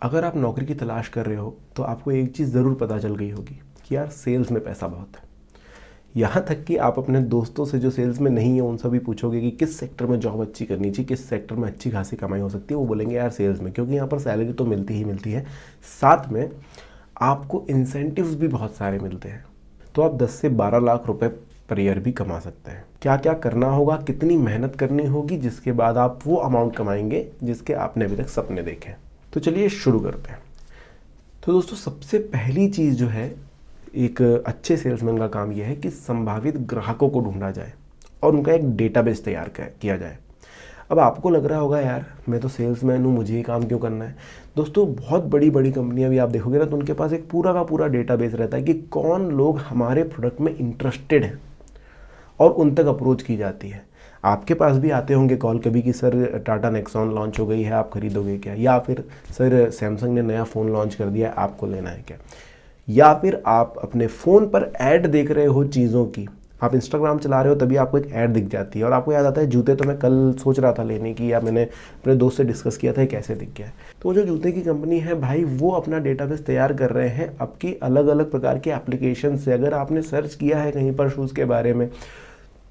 अगर आप नौकरी की तलाश कर रहे हो तो आपको एक चीज़ ज़रूर पता चल गई होगी कि यार सेल्स में पैसा बहुत है। यहाँ तक कि आप अपने दोस्तों से जो सेल्स में नहीं है उनसे भी पूछोगे कि किस सेक्टर में जॉब अच्छी करनी चाहिए, किस सेक्टर में अच्छी खासी कमाई हो सकती है, वो बोलेंगे यार सेल्स में, क्योंकि यहाँ पर सैलरी तो मिलती ही मिलती है, साथ में आपको इंसेंटिव्स भी बहुत सारे मिलते हैं। तो आप 10 से 12 लाख रुपए पर ईयर भी कमा सकते हैं। क्या क्या करना होगा, कितनी मेहनत करनी होगी, जिसके बाद आप वो अमाउंट कमाएंगे जिसके आपने अभी तक सपने देखे हैं। तो चलिए शुरू करते हैं। तो दोस्तों, सबसे पहली चीज़ जो है एक अच्छे सेल्समैन का काम यह है कि संभावित ग्राहकों को ढूंढा जाए और उनका एक डेटाबेस तैयार किया जाए। अब आपको लग रहा होगा यार मैं तो सेल्समैन हूँ, मुझे ये काम क्यों करना है। दोस्तों, बहुत बड़ी बड़ी कंपनियां भी आप देखोगे ना तो उनके पास एक पूरा का पूरा डेटाबेस रहता है कि कौन लोग हमारे प्रोडक्ट में इंटरेस्टेड हैं और उन तक अप्रोच की जाती है। आपके पास भी आते होंगे कॉल कभी कि सर टाटा नेक्सॉन लॉन्च हो गई है, आप खरीदोगे क्या, या फिर सर सैमसंग ने नया फ़ोन लॉन्च कर दिया है, आपको लेना है क्या, या फिर आप अपने फ़ोन पर ऐड देख रहे हो चीज़ों की। आप इंस्टाग्राम चला रहे हो तभी आपको एक ऐड दिख जाती है और आपको याद आता है जूते तो मैं कल सोच रहा था लेने की, या मैंने अपने दोस्त से डिस्कस किया था कैसे दिख गया है। तो वो जो जूते की कंपनी है भाई, वो अपना डेटाबेस तैयार कर रहे हैं आपकी अलग अलग प्रकार के एप्लीकेशन से। अगर आपने सर्च किया है कहीं पर शूज़ के बारे में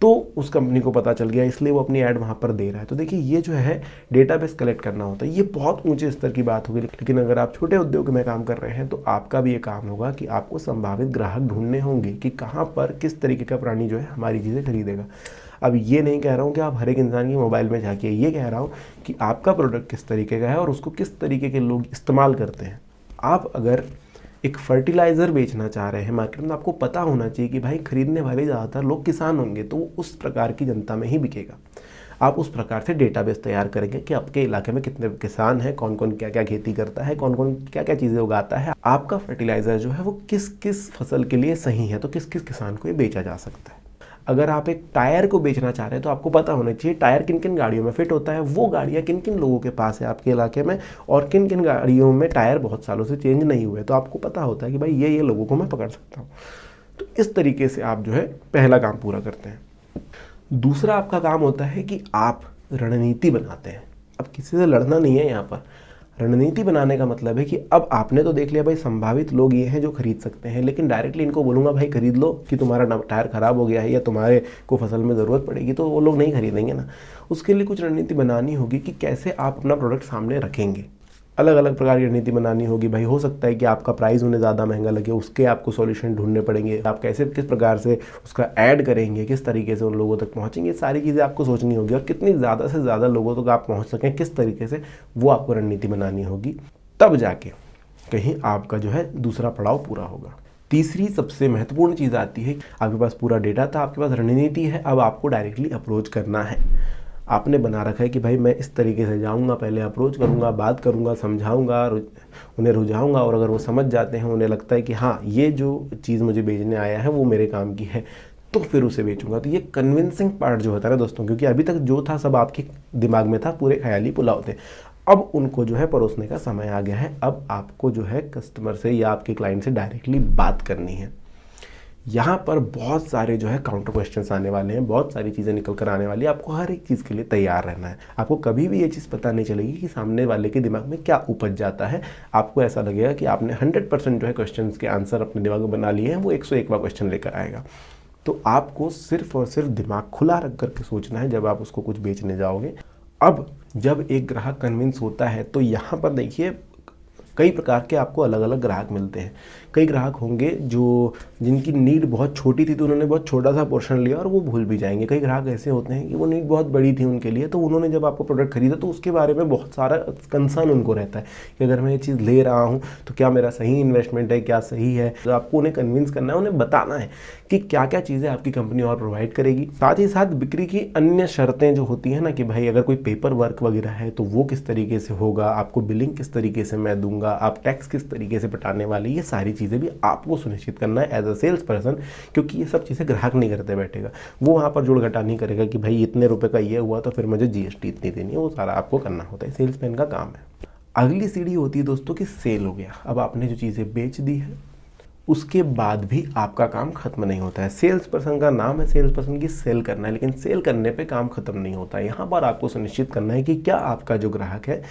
तो उस कंपनी को पता चल गया, इसलिए वो अपनी ऐड वहाँ पर दे रहा है। तो देखिए, ये जो है डेटाबेस कलेक्ट करना होता है, ये बहुत ऊंचे स्तर की बात होगी। लेकिन अगर आप छोटे उद्योग में काम कर रहे हैं तो आपका भी ये काम होगा कि आपको संभावित ग्राहक ढूंढने होंगे कि कहाँ पर किस तरीके का प्राणी जो है हमारी चीज़ें खरीदेगा। अब ये नहीं कह रहा हूँ कि आप हर एक इंसान की मोबाइल में झाँकिए, ये कह रहा हूँ कि आपका प्रोडक्ट किस तरीके का है और उसको किस तरीके के लोग इस्तेमाल करते हैं। आप अगर एक फर्टिलाइज़र बेचना चाह रहे हैं मार्केट में, आपको पता होना चाहिए कि भाई खरीदने वाले ज़्यादातर लोग किसान होंगे, तो वो उस प्रकार की जनता में ही बिकेगा। आप उस प्रकार से डेटाबेस तैयार करेंगे कि आपके इलाके में कितने किसान हैं, कौन कौन क्या क्या खेती करता है, कौन कौन क्या क्या चीज़ें उगाता है, आपका फर्टिलाइज़र जो है वो किस किस फसल के लिए सही है, तो किस किस किसान को ये बेचा जा सकता है। अगर आप एक टायर को बेचना चाह रहे हैं तो आपको पता होना चाहिए टायर किन किन गाड़ियों में फिट होता है, वो गाड़ियाँ किन किन लोगों के पास है आपके इलाके में, और किन किन गाड़ियों में टायर बहुत सालों से चेंज नहीं हुए, तो आपको पता होता है कि भाई ये लोगों को मैं पकड़ सकता हूँ। तो इस तरीके से आप जो है पहला काम पूरा करते हैं। दूसरा आपका काम होता है कि आप रणनीति बनाते हैं। अब किसी से लड़ना नहीं है यहाँ पर। रणनीति बनाने का मतलब है कि अब आपने तो देख लिया भाई संभावित लोग ये हैं जो खरीद सकते हैं, लेकिन डायरेक्टली इनको बोलूँगा भाई खरीद लो कि तुम्हारा टायर ख़राब हो गया है या तुम्हारे को फसल में ज़रूरत पड़ेगी, तो वो लोग नहीं खरीदेंगे ना। उसके लिए कुछ रणनीति बनानी होगी कि कैसे आप अपना प्रोडक्ट सामने रखेंगे। अलग अलग प्रकार की रणनीति बनानी होगी। भाई हो सकता है कि आपका प्राइस उन्हें ज़्यादा महंगा लगे, उसके आपको सॉल्यूशन ढूंढने पड़ेंगे। आप कैसे किस प्रकार से उसका ऐड करेंगे, किस तरीके से उन लोगों तक पहुंचेंगे, सारी चीज़ें आपको सोचनी होगी। और कितनी ज़्यादा से ज़्यादा लोगों तक आप पहुंच सकें, किस तरीके से, वो आपको रणनीति बनानी होगी। तब जाके कहीं आपका जो है दूसरा पड़ाव पूरा होगा। तीसरी सबसे महत्वपूर्ण चीज़ आती है, आपके पास पूरा डेटा था, आपके पास रणनीति है, अब आपको डायरेक्टली अप्रोच करना है। आपने बना रखा है कि भाई मैं इस तरीके से जाऊंगा, पहले अप्रोच करूंगा, बात करूंगा, समझाऊंगा, उन्हें रुझाऊंगा, और अगर वो समझ जाते हैं, उन्हें लगता है कि हाँ ये जो चीज़ मुझे बेचने आया है वो मेरे काम की है, तो फिर उसे बेचूंगा। तो ये कन्विंसिंग पार्ट जो होता है ना दोस्तों, क्योंकि अभी तक जो था सब आपके दिमाग में था, पूरे ख्याली पुलाव थे। अब उनको जो है परोसने का समय आ गया है। अब आपको जो है कस्टमर से या आपके क्लाइंट से डायरेक्टली बात करनी है। यहाँ पर बहुत सारे जो है काउंटर क्वेश्चंस आने वाले हैं, बहुत सारी चीज़ें निकल कर आने वाली है। आपको हर एक चीज़ के लिए तैयार रहना है। आपको कभी भी ये चीज़ पता नहीं चलेगी कि सामने वाले के दिमाग में क्या उपज जाता है। आपको ऐसा लगेगा कि आपने 100% जो है क्वेश्चंस के आंसर अपने दिमाग में बना लिए हैं, वो 101वां क्वेश्चन लेकर आएगा। तो आपको सिर्फ और सिर्फ दिमाग खुला रख करके सोचना है जब आप उसको कुछ बेचने जाओगे। अब जब एक ग्राहक कन्विंस होता है तो यहाँ पर देखिए कई प्रकार के आपको अलग अलग ग्राहक मिलते हैं। कई ग्राहक होंगे जो जिनकी नीड बहुत छोटी थी तो उन्होंने बहुत छोटा सा पोर्शन लिया और वो भूल भी जाएंगे। कई ग्राहक ऐसे होते हैं कि वो नीड बहुत बड़ी थी उनके लिए, तो उन्होंने जब आपको प्रोडक्ट खरीदा तो उसके बारे में बहुत सारा कंसर्न उनको रहता है कि अगर मैं ये चीज़ ले रहा हूँ तो क्या मेरा सही इन्वेस्टमेंट है, क्या सही है। तो आपको उन्हें कन्विंस करना है, उन्हें बताना है कि क्या क्या चीज़ें आपकी कंपनी और प्रोवाइड करेगी। साथ ही साथ बिक्री की अन्य शर्तें जो होती हैं ना, कि भाई अगर कोई पेपर वर्क वगैरह है तो वो किस तरीके से होगा, आपको बिलिंग किस तरीके से मैं दूंगा, आप टैक्स किस तरीके से पटाने वाले, ये सारी चीज़ें भी आपको सुनिश्चित करना है एज अ सेल्स पर्सन। क्योंकि ये सब चीज़ें ग्राहक नहीं करते बैठेगा, वो वहाँ पर जोड़ घटा नहीं करेगा कि भाई इतने रुपए का ये हुआ तो फिर मुझे जीएसटी इतनी देनी है। वो सारा आपको करना होता है, सेल्समैन का काम है। अगली सीढ़ी होती है दोस्तों कि सेल हो गया। अब आपने जो चीज़ें बेच दी है उसके बाद भी आपका काम खत्म नहीं होता है। सेल्स पर्सन का नाम है सेल्स पर्सन की सेल करना है, लेकिन सेल करने पे काम खत्म नहीं होता है। यहाँ पर आपको सुनिश्चित करना है कि क्या आपका जो ग्राहक है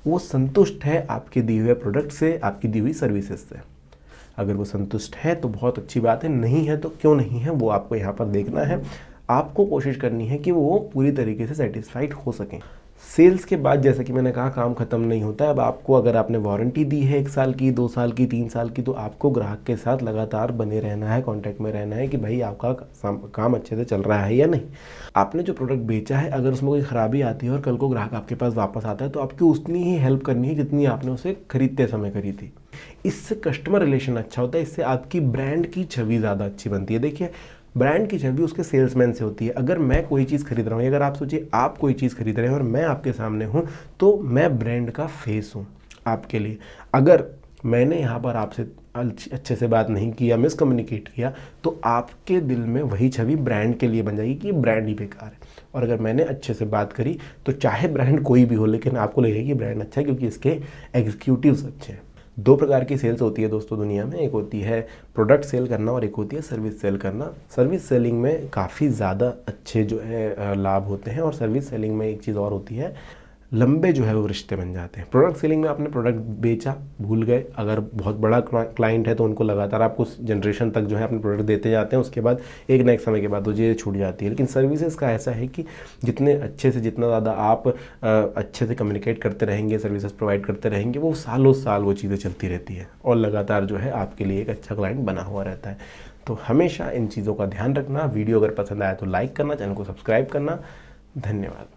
वो संतुष्ट है आपके दिए हुए प्रोडक्ट से, आपकी दी हुई सर्विसेज से। अगर वो संतुष्ट है तो बहुत अच्छी बात है, नहीं है तो क्यों नहीं है वो आपको यहाँ पर देखना है। आपको कोशिश करनी है कि वो पूरी तरीके से सेटिस्फाइड हो सकें। सेल्स के बाद जैसा कि मैंने कहा, काम खत्म नहीं होता है। अब आपको, अगर आपने वारंटी दी है 1 साल की, 2 साल की, 3 साल की, तो आपको ग्राहक के साथ लगातार बने रहना है, कांटेक्ट में रहना है कि भाई आपका काम अच्छे से चल रहा है या नहीं। आपने जो प्रोडक्ट बेचा है, अगर उसमें कोई ख़राबी आती है और कल को ग्राहक आपके पास वापस आता है, तो आपको उतनी ही हेल्प करनी है जितनी आपने उसे खरीदते समय करी थी। इससे कस्टमर रिलेशन अच्छा होता है, इससे आपकी ब्रांड की छवि ज़्यादा अच्छी बनती है। देखिए, ब्रांड की छवि उसके सेल्समैन से होती है। अगर मैं कोई चीज़ खरीद रहा हूँ, अगर आप सोचिए आप कोई चीज़ खरीद रहे हैं और मैं आपके सामने हूँ, तो मैं ब्रांड का फेस हूँ आपके लिए। अगर मैंने यहाँ पर आपसे अच्छे से बात नहीं किया, मिसकम्युनिकेट किया, तो आपके दिल में वही छवि ब्रांड के लिए बन जाएगी कि ब्रांड ही बेकार है। और अगर मैंने अच्छे से बात करी, तो चाहे ब्रांड कोई भी हो, लेकिन आपको लगेगा कि ब्रांड अच्छा है क्योंकि इसके एग्जीक्यूटिव्स अच्छे हैं। 2 प्रकार की सेल्स होती है दोस्तों दुनिया में, एक होती है प्रोडक्ट सेल करना और एक होती है सर्विस सेल करना। सर्विस सेलिंग में काफ़ी ज़्यादा अच्छे जो है लाभ होते हैं, और सर्विस सेलिंग में एक चीज़ और होती है, लंबे जो है वो रिश्ते बन जाते हैं। प्रोडक्ट सेलिंग में आपने प्रोडक्ट बेचा, भूल गए, अगर बहुत बड़ा क्लाइंट है तो उनको लगातार आप कुछ जनरेशन तक जो है अपने प्रोडक्ट देते जाते हैं, उसके बाद एक ना एक समय के बाद वो चीज़ें छूट जाती है। लेकिन सर्विसेज का ऐसा है कि जितने अच्छे से, जितना ज़्यादा आप अच्छे से कम्युनिकेट करते रहेंगे, सर्विसेज प्रोवाइड करते रहेंगे, वो सालों साल वो चीज़ें चलती रहती है और लगातार जो है आपके लिए एक अच्छा क्लाइंट बना हुआ रहता है। तो हमेशा इन चीज़ों का ध्यान रखना। वीडियो अगर पसंद आया तो लाइक करना, चैनल को सब्सक्राइब करना। धन्यवाद।